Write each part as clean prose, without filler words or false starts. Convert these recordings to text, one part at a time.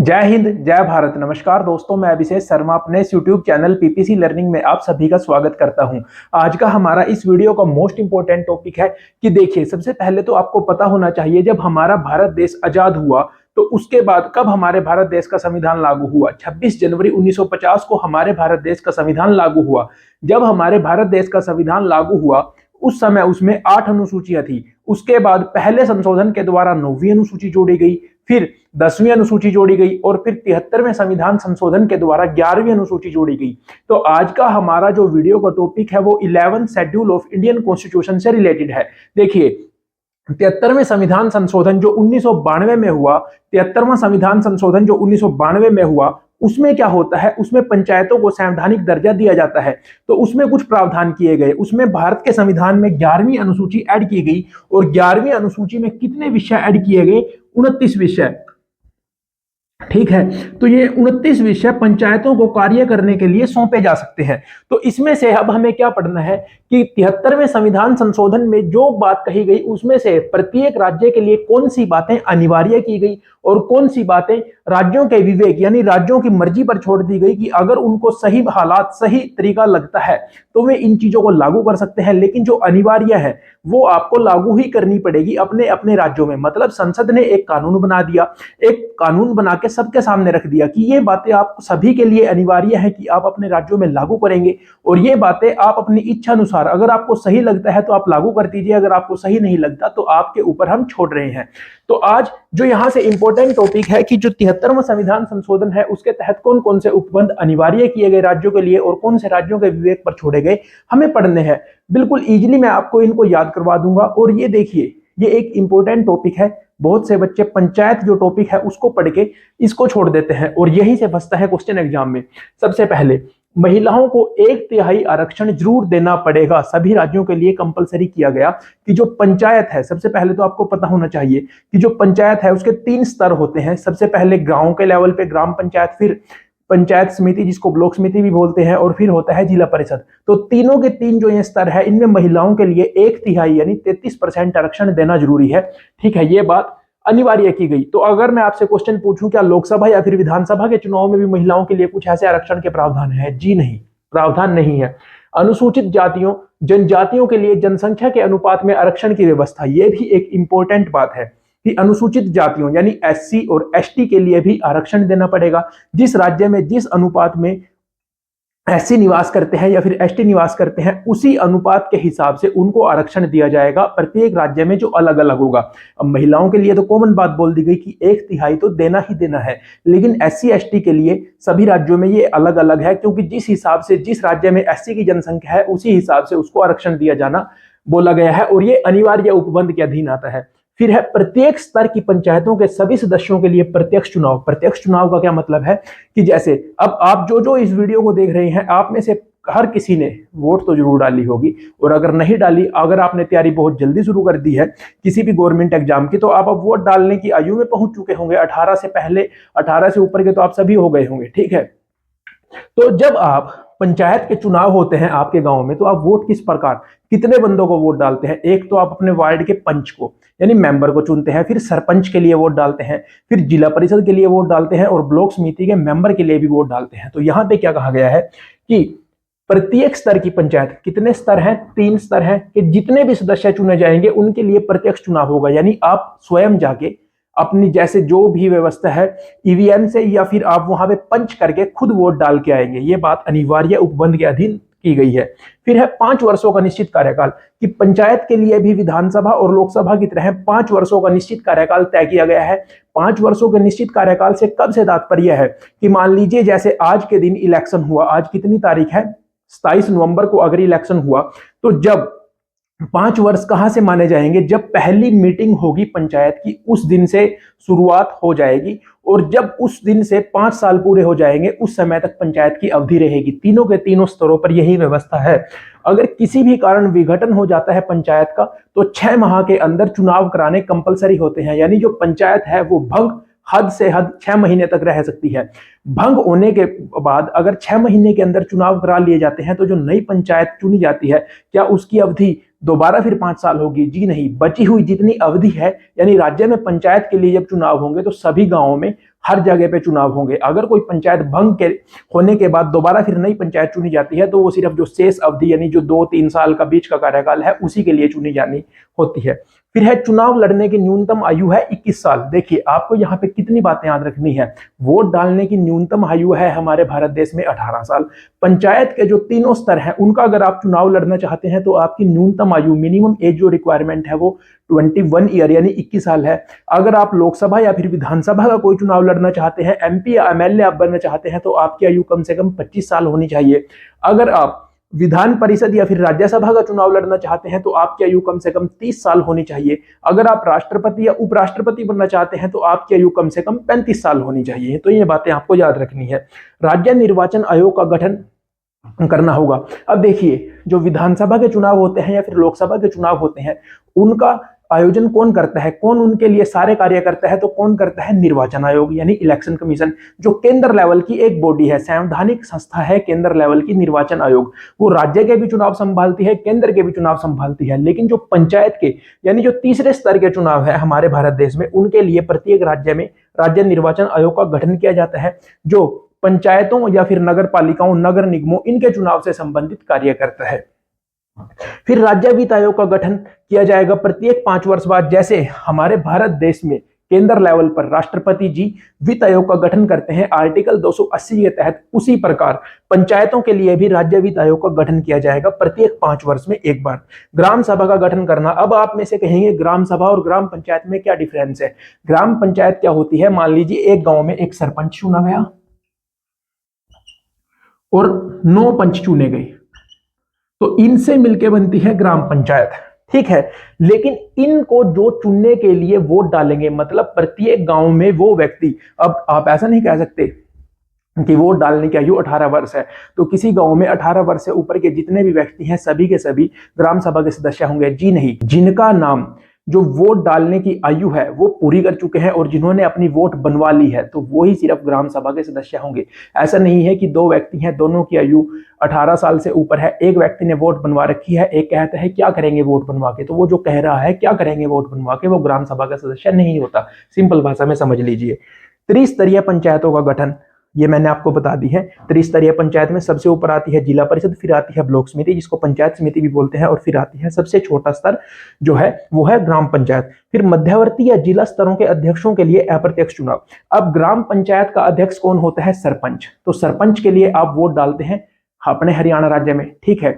जय हिंद, जय भारत। नमस्कार दोस्तों, मैं अभिषेक शर्मा अपने इस यूट्यूब चैनल पीपीसी लर्निंग में आप सभी का स्वागत करता हूं। आज का हमारा इस वीडियो का मोस्ट इंपोर्टेंट टॉपिक है कि देखिए, सबसे पहले तो आपको पता होना चाहिए जब हमारा भारत देश आजाद हुआ तो उसके बाद कब हमारे भारत देश का संविधान लागू हुआ। 26 जनवरी 1950 को हमारे भारत देश का संविधान लागू हुआ। जब हमारे भारत देश का संविधान लागू हुआ उस समय उसमें 8 अनुसूचियां थी। उसके बाद पहले संशोधन के द्वारा 9वीं अनुसूची जोड़ी गई, फिर 10वीं अनुसूची जोड़ी गई और फिर 73वें संविधान संशोधन के द्वारा 11वीं अनुसूची जोड़ी गई। तो आज का हमारा जो वीडियो का टॉपिक है वो 11th schedule of Indian constitution से रिलेटेड है। देखिए, 73वें संविधान संशोधन जो 1992 में हुआ, 73वां संविधान संशोधन जो 1992 में हुआ, उसमें क्या होता है, उसमें पंचायतों को संवैधानिक दर्जा दिया जाता है। तो उसमें कुछ प्रावधान किए गए। उसमें भारत के संविधान में 11वीं अनुसूची ऐड की गई और 11वीं अनुसूची में कितने विषय ऐड किए गए? 29 विषय। ठीक है, तो ये 29 विषय पंचायतों को कार्य करने के लिए सौंपे जा सकते हैं। तो इसमें से अब हमें क्या पढ़ना है कि 73वें संविधान संशोधन में जो बात कही गई उसमें से प्रत्येक राज्य के लिए कौन सी बातें अनिवार्य की गई और कौन सी बातें राज्यों के विवेक यानी राज्यों की मर्जी पर छोड़ दी गई कि अगर उनको सही हालात सही तरीका लगता है तो वे इन चीजों को लागू कर सकते हैं, लेकिन जो अनिवार्य है वो आपको लागू ही करनी पड़ेगी अपने अपने राज्यों में। मतलब संसद ने एक कानून बना दिया, एक कानून बना के सबके सामने रख दिया कि ये बातें आप सभी के लिए अनिवार्य है कि आप अपने राज्यों में लागू करेंगे और ये बातें आप अपनी इच्छा अनुसार, अगर आपको सही लगता है तो आप लागू कर दीजिए, अगर आपको सही नहीं लगता तो आपके ऊपर हम छोड़ रहे हैं। तो आज जो यहां से इंपॉर्टेंट टॉपिक है कि जो 73वां संविधान संशोधन है उसके तहत कौन कौन से उपबंध अनिवार्य किए गए राज्यों के लिए और कौन से राज्यों के विवेक पर छोड़े गए, हमें पढ़ने हैं। बिल्कुल इजीली मैं आपको इनको याद करवा दूंगा। और ये देखिए, ये एक इंपॉर्टेंट टॉपिक है। बहुत से बच्चे पंचायत जो टॉपिक है उसको पढ़ के इसको छोड़ देते हैं और यही से फंसता है क्वेश्चन एग्जाम में। सबसे पहले महिलाओं को 1/3 आरक्षण जरूर देना पड़ेगा। सभी राज्यों के लिए कंपलसरी किया गया कि जो पंचायत है, सबसे पहले तो आपको पता होना चाहिए कि जो पंचायत है उसके 3 स्तर होते हैं। सबसे पहले गांव के लेवल पे ग्राम पंचायत, फिर पंचायत समिति जिसको ब्लॉक समिति भी बोलते हैं, और फिर होता है जिला परिषद। तो तीनों के तीन जो ये स्तर है इनमें महिलाओं के लिए 1/3 यानी 33% आरक्षण देना जरूरी है। ठीक है, ये बात अनिवार्य की गई। तो अगर मैं आपसे क्वेश्चन पूछूं क्या लोकसभा या फिर विधानसभा के चुनाव में भी महिलाओं के लिए कुछ ऐसे आरक्षण के प्रावधान है? जी नहीं, प्रावधान नहीं है। अनुसूचित जातियों जनजातियों के लिए जनसंख्या के अनुपात में आरक्षण की व्यवस्था, यह भी एक इंपॉर्टेंट बात है कि अनुसूचित जातियों यानी एससी और एसटी के लिए भी आरक्षण देना पड़ेगा। जिस राज्य में जिस अनुपात में एससी निवास करते हैं या फिर एसटी निवास करते हैं उसी अनुपात के हिसाब से उनको आरक्षण दिया जाएगा प्रत्येक राज्य में, जो अलग अलग होगा। अब महिलाओं के लिए तो कॉमन बात बोल दी गई कि 1/3 तो देना ही देना है, लेकिन एससी एसटी के लिए सभी राज्यों में ये अलग अलग है, क्योंकि जिस हिसाब से जिस राज्य में एससी की जनसंख्या है उसी हिसाब से उसको आरक्षण दिया जाना बोला गया है और ये अनिवार्य उपबंध के अधीन आता है। फिर है प्रत्येक स्तर की पंचायतों के सभी सदस्यों के लिए प्रत्यक्ष चुनाव। प्रत्यक्ष चुनाव का क्या मतलब है कि जैसे अब आप जो इस वीडियो को देख रहे हैं, आप में से हर किसी ने वोट तो जरूर डाली होगी, और अगर नहीं डाली, अगर आपने तैयारी बहुत जल्दी शुरू कर दी है किसी भी गवर्नमेंट एग्जाम की, तो आप अब वोट डालने की आयु में पहुंच चुके होंगे। 18 से पहले, 18 से ऊपर के तो आप सभी हो गए होंगे। ठीक है, तो जब आप पंचायत के चुनाव होते हैं आपके गांव में, तो आप वोट किस प्रकार, कितने बंदों को वोट डालते हैं? एक तो आप अपने वार्ड के पंच को यानी मेंबर को चुनते हैं, फिर सरपंच के लिए वोट डालते हैं, फिर जिला परिषद के लिए वोट डालते हैं और ब्लॉक समिति के मेंबर के लिए भी वोट डालते हैं। तो यहां पे क्या कहा गया है कि प्रत्येक स्तर की पंचायत, कितने स्तर हैं? 3 स्तर हैं, कि जितने भी सदस्य चुने जाएंगे उनके लिए प्रत्यक्ष चुनाव होगा। यानी आप स्वयं जाके अपनी जैसे जो भी व्यवस्था है ईवीएम से या फिर आप वहां पे पंच करके खुद वोट डाल के आएंगे। ये बात अनिवार्य उपबंध के अधीन की गई है। फिर है 5 वर्षों का निश्चित कार्यकाल, कि पंचायत के लिए भी विधानसभा और लोकसभा की तरह 5 वर्षों का निश्चित कार्यकाल तय किया गया है। 5 वर्षों के निश्चित कार्यकाल से कब से तात्पर्य है कि मान लीजिए जैसे आज के दिन इलेक्शन हुआ, आज कितनी तारीख है? 27 नवंबर को अगर इलेक्शन हुआ तो जब 5 वर्ष कहां से माने जाएंगे? जब पहली मीटिंग होगी पंचायत की उस दिन से शुरुआत हो जाएगी, और जब उस दिन से 5 साल पूरे हो जाएंगे उस समय तक पंचायत की अवधि रहेगी। तीनों के तीनों स्तरों पर यही व्यवस्था है। अगर किसी भी कारण विघटन हो जाता है पंचायत का तो 6 माह के अंदर चुनाव कराने कंपलसरी होते हैं। यानी जो पंचायत है वो भंग हद से हद 6 महीने तक रह सकती है। भंग होने के बाद अगर 6 महीने के अंदर चुनाव करा लिए जाते हैं तो जो नई पंचायत चुनी जाती है, क्या उसकी अवधि दोबारा फिर 5 साल होगी? जी नहीं, बची हुई जितनी अवधि है, यानी राज्य में पंचायत के लिए जब चुनाव होंगे तो सभी गांवों में हर जगह पे चुनाव होंगे। अगर कोई पंचायत भंग के होने के बाद दोबारा फिर नई पंचायत चुनी जाती है तो वो सिर्फ जो शेष अवधि यानी जो 2-3 साल का बीच का कार्यकाल है उसी के लिए चुनी जानी होती है। फिर है चुनाव लड़ने की न्यूनतम आयु है 21 साल। देखिए आपको यहाँ पे कितनी बातें याद रखनी है। वोट डालने की न्यूनतम आयु है हमारे भारत देश में 18 साल। पंचायत के जो तीनों स्तर हैं उनका अगर आप चुनाव लड़ना चाहते हैं तो आपकी न्यूनतम आयु मिनिमम एज जो रिक्वायरमेंट है वो 21 ईयर यानी 21 साल है। अगर आप लोकसभा या फिर विधानसभा का कोई चुनाव लड़ना चाहते हैं, एमपी या एमएलए आप बनना चाहते हैं तो आपकी आयु कम से कम 25 साल होनी चाहिए। अगर आप विधान परिषद या फिर राज्यसभा का चुनाव लड़ना चाहते हैं तो आपकी आयु कम से कम 30 साल होनी चाहिए। अगर आप राष्ट्रपति या उपराष्ट्रपति बनना चाहते हैं तो आपकी आयु कम से कम 35 साल होनी चाहिए। तो ये बातें आपको याद रखनी है। राज्य निर्वाचन आयोग का गठन करना होगा। अब देखिए जो विधानसभा के चुनाव होते हैं या फिर लोकसभा के चुनाव होते हैं उनका आयोजन कौन करता है, कौन उनके लिए सारे कार्य करता है, तो कौन करता है, निर्वाचन आयोग यानी इलेक्शन कमीशन, जो केंद्र लेवल की एक बॉडी है, संवैधानिक संस्था है केंद्र लेवल की निर्वाचन आयोग। वो राज्य के भी चुनाव संभालती है, केंद्र के भी चुनाव संभालती है। लेकिन जो पंचायत के यानी जो तीसरे स्तर के चुनाव है हमारे भारत देश में उनके लिए प्रत्येक राज्य में राज्य निर्वाचन आयोग का गठन किया जाता है, जो पंचायतों या फिर नगर पालिकाओं, नगर निगमों इनके चुनाव से संबंधित कार्य करता है। फिर राज्य वित्त आयोग का गठन किया जाएगा प्रत्येक 5 वर्ष बाद। जैसे हमारे भारत देश में केंद्र लेवल पर राष्ट्रपति जी वित्त आयोग का गठन करते हैं आर्टिकल 280 के तहत, उसी प्रकार पंचायतों के लिए भी राज्य वित्त आयोग का गठन किया जाएगा प्रत्येक 5 वर्ष में एक बार। ग्राम सभा का गठन करना। अब आप में से कहेंगे ग्राम सभा और ग्राम पंचायत में क्या डिफरेंस है। ग्राम पंचायत क्या होती है, मान लीजिए एक गांव में एक सरपंच चुना गया और 9 पंच चुने गए तो इनसे मिलकर बनती है ग्राम पंचायत, ठीक है। लेकिन इनको जो चुनने के लिए वोट डालेंगे, मतलब प्रत्येक गांव में वो व्यक्ति, अब आप ऐसा नहीं कह सकते कि वोट डालने की आयु 18 वर्ष है तो किसी गांव में 18 वर्ष से ऊपर के जितने भी व्यक्ति हैं सभी के सभी ग्राम सभा के सदस्य होंगे। जी नहीं, जिनका नाम जो वोट डालने की आयु है वो पूरी कर चुके हैं और जिन्होंने अपनी वोट बनवा ली है तो वो ही सिर्फ ग्राम सभा के सदस्य होंगे। ऐसा नहीं है कि 2 व्यक्ति हैं, दोनों की आयु 18 साल से ऊपर है, एक व्यक्ति ने वोट बनवा रखी है, एक कहता है क्या करेंगे वोट बनवा के, तो वो जो कह रहा है क्या करेंगे वोट बनवा के वो ग्राम सभा का सदस्य नहीं होता। सिंपल भाषा में समझ लीजिए। त्रिस्तरीय पंचायतों का गठन, ये मैंने आपको बता दी है। त्रिस्तरीय पंचायत में सबसे ऊपर आती है जिला परिषद, फिर आती है ब्लॉक समिति जिसको पंचायत समिति भी बोलते हैं, और फिर आती है सबसे छोटा स्तर जो है वो है ग्राम पंचायत। फिर मध्यवर्ती या जिला स्तरों के अध्यक्षों के लिए अप्रत्यक्ष चुनाव। अब ग्राम पंचायत का अध्यक्ष कौन होता है, सरपंच। तो सरपंच के लिए आप वोट डालते हैं अपने हरियाणा राज्य में, ठीक है।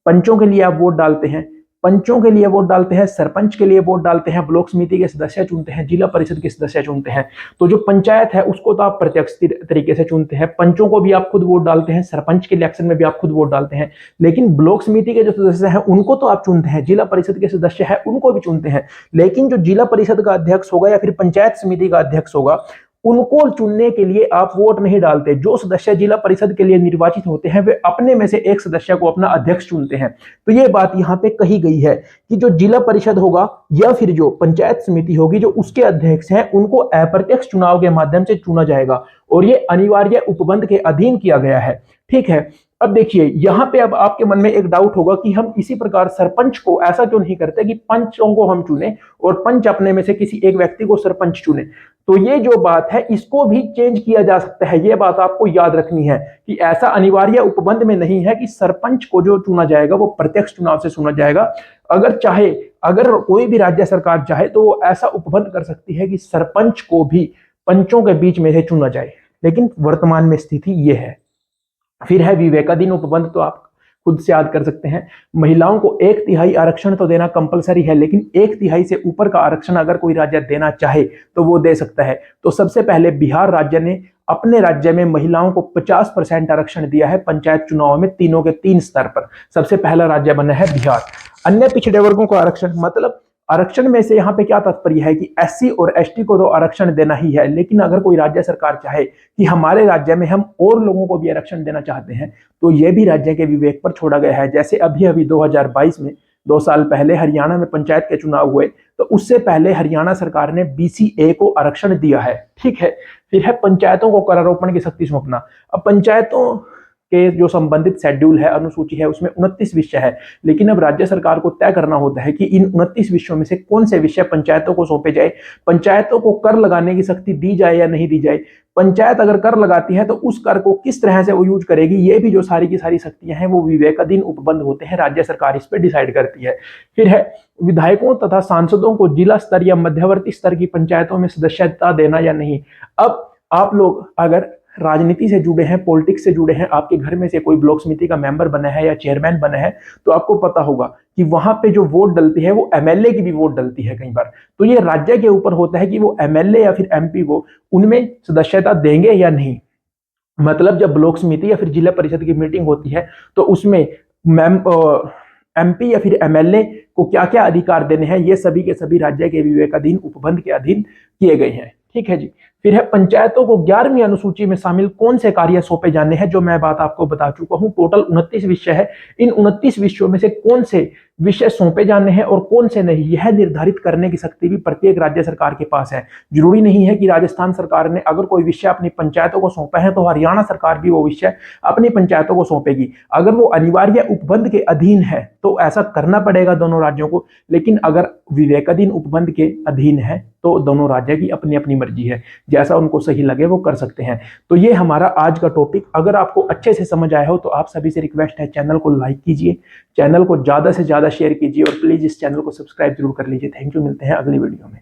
पंचों के लिए आप वोट डालते हैं, पंचों के लिए वोट डालते हैं, सरपंच के लिए वोट डालते हैं, ब्लॉक समिति के सदस्य चुनते हैं, जिला परिषद के सदस्य चुनते हैं। तो जो पंचायत है उसको तो आप प्रत्यक्ष तरीके से चुनते हैं, पंचों को भी आप खुद वोट डालते हैं, सरपंच के इलेक्शन में भी आप खुद वोट डालते हैं। लेकिन ब्लॉक समिति के जो सदस्य हैं उनको तो आप चुनते हैं, जिला परिषद के सदस्य हैं उनको भी चुनते हैं। लेकिन जो जिला परिषद का अध्यक्ष होगा या फिर पंचायत समिति का अध्यक्ष होगा उनको चुनने के लिए आप वोट नहीं डालते। जो सदस्य जिला परिषद के लिए निर्वाचित होते हैं वे अपने में से एक सदस्य को अपना अध्यक्ष चुनते हैं। तो ये बात यहाँ पे कही गई है कि जो जिला परिषद होगा या फिर जो पंचायत समिति होगी जो उसके अध्यक्ष हैं उनको अप्रत्यक्ष चुनाव के माध्यम से चुना जाएगा और ये अनिवार्य उपबंध के अधीन किया गया है, ठीक है। अब देखिए यहाँ पे अब आपके मन में एक डाउट होगा कि हम इसी प्रकार सरपंच को ऐसा क्यों नहीं करते कि पंचों को हम चुने और पंच अपने में से किसी एक व्यक्ति को सरपंच चुने। तो ये जो बात है इसको भी चेंज किया जा सकता है। ये बात आपको याद रखनी है कि ऐसा अनिवार्य उपबंध में नहीं है कि सरपंच को जो चुना जाएगा वो प्रत्यक्ष चुनाव से चुना जाएगा। अगर कोई भी राज्य सरकार चाहे तो वो ऐसा उपबंध कर सकती है कि सरपंच को भी पंचों के बीच में से चुना जाए, लेकिन वर्तमान में स्थिति ये है। फिर है विवेकाधीन उपबंध, तो आप खुद से याद कर सकते हैं। महिलाओं को 1/3 आरक्षण तो देना कंपलसरी है, लेकिन 1/3 से ऊपर का आरक्षण अगर कोई राज्य देना चाहे तो वो दे सकता है। तो सबसे पहले बिहार राज्य ने अपने राज्य में महिलाओं को 50% आरक्षण दिया है पंचायत चुनाव में, तीनों के 3 स्तर पर। सबसे पहला राज्य बना है बिहार। अन्य पिछड़े वर्गों को आरक्षण, मतलब आरक्षण में से यहाँ पे क्या तात्पर्य है कि एससी और एसटी को तो आरक्षण देना ही है, लेकिन अगर कोई राज्य सरकार चाहे कि हमारे राज्य में हम और लोगों को भी आरक्षण देना चाहते हैं तो ये भी राज्य के विवेक पर छोड़ा गया है। जैसे अभी 2022 में 2 साल पहले हरियाणा में पंचायत के चुनाव हुए तो उससे पहले हरियाणा सरकार ने BCA को आरक्षण दिया है, ठीक है। फिर है पंचायतों को करारोपण की शक्ति सौंपना। अब पंचायतों के जो संबंधित शेड्यूल है, अनुसूची है, उसमें 29 विषय है। लेकिन अब राज्य सरकार को तय करना होता है कि इन 29 विषयों में से कौन से विषय पंचायतों को सौंपे जाए, पंचायतों को कर लगाने की शक्ति दी जाए या नहीं दी जाए, पंचायत अगर कर लगाती है तो उस कर को किस तरह से वो यूज करेगी, ये भी जो सारी की सारी शक्तियां हैं वो विवेकाधीन उपबंध होते हैं, राज्य सरकार इस पर डिसाइड करती है। फिर है विधायकों तथा सांसदों को जिला स्तर या मध्यवर्ती स्तर की पंचायतों में सदस्यता देना या नहीं। अब आप लोग अगर राजनीति से जुड़े हैं, पॉलिटिक्स से जुड़े हैं, आपके घर में से कोई ब्लॉक समिति का मेंबर बना है या चेयरमैन बना है, तो आपको पता होगा कि वहां पे जो वोट डलती है वो एमएलए की भी वोट डलती है कई बार। तो ये राज्य के ऊपर होता है कि वो एमएलए या फिर एमपी को उनमें सदस्यता देंगे या नहीं। मतलब जब ब्लॉक समिति या फिर जिला परिषद की मीटिंग होती है तो उसमें एमपी या फिर एमएलए को क्या क्या अधिकार देने हैं, ये सभी के सभी राज्य के विवेकाधीन उपबंध के अधीन किए गए हैं। ठीक है जी। फिर है पंचायतों को 11वीं अनुसूची में शामिल कौन से कार्य सौंपे जाने हैं, जो मैं बात आपको बता चुका हूं। टोटल 29 विषय है, इन 29 विषयों में से कौन से विषय सौंपे जाने हैं और कौन से नहीं, यह निर्धारित करने की शक्ति भी प्रत्येक राज्य सरकार के पास है। जरूरी नहीं है कि राजस्थान सरकार ने अगर कोई विषय अपनी पंचायतों को सौंपा है तो हरियाणा सरकार भी वो विषय अपनी पंचायतों को सौंपेगी। अगर वो अनिवार्य उपबंध के अधीन है तो ऐसा करना पड़ेगा दोनों राज्यों को, लेकिन अगर विवेकाधीन उपबंध के अधीन है तो दोनों राज्य की अपनी अपनी मर्जी है, जैसा उनको सही लगे वो कर सकते हैं। तो ये हमारा आज का टॉपिक अगर आपको अच्छे से समझ आया हो तो आप सभी से रिक्वेस्ट है, चैनल को लाइक कीजिए, चैनल को ज्यादा से ज्यादा शेयर कीजिए और प्लीज इस चैनल को सब्सक्राइब जरूर कर लीजिए। थैंक यू, मिलते हैं अगली वीडियो में।